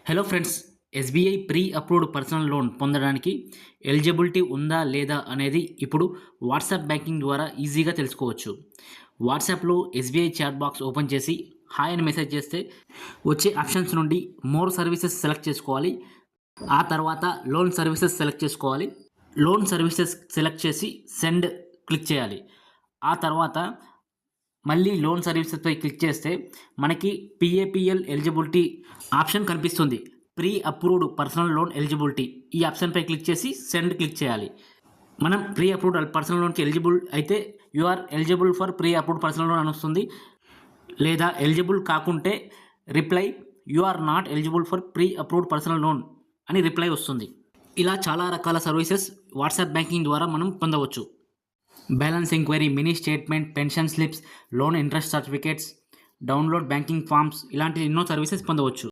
Hello friends, SBI pre approved personal loan పొందడానికి eligibility ఉందా లేదా అనేది ఇప్పుడు వాట్సాప్ బ్యాంకింగ్ ద్వారా ఈజీగా తెలుసుకోవచ్చు. వాట్సాప్లో ఎస్బీఐ చాట్ బాక్స్ ఓపెన్ చేసి హాయ్ అని మెసేజ్ చేస్తే వచ్చే ఆప్షన్స్ నుండి మోర్ సర్వీసెస్ సెలెక్ట్ చేసుకోవాలి. ఆ తర్వాత లోన్ సర్వీసెస్ సెలెక్ట్ చేసుకోవాలి. లోన్ సర్వీసెస్ సెలెక్ట్ చేసి సెండ్ క్లిక్ చేయాలి. ఆ తర్వాత మళ్ళీ లోన్ సర్వీసెస్పై క్లిక్ చేస్తే మనకి పిఏపిఎల్ ఎలిజిబిలిటీ ఆప్షన్ కనిపిస్తుంది. Pre approved personal loan eligibility ఈ ఆప్షన్పై క్లిక్ చేసి సెండ్ క్లిక్ చేయాలి. మనం ప్రీ అప్రూవ్డ్ పర్సనల్ లోన్కి ఎలిజిబుల్ అయితే you are eligible for pre approved personal loan అని వస్తుంది. లేదా ఎలిజిబుల్ కాకుంటే reply you are not eligible for pre approved personal loan అని రిప్లై వస్తుంది. ఇలా చాలా రకాల సర్వీసెస్ వాట్సాప్ బ్యాంకింగ్ ద్వారా మనం పొందవచ్చు. Balance enquiry, mini statement, pension slips, loan interest certificates, download banking forms ఇలాంటి ఎన్నో సర్వీసెస్ పొందవచ్చు.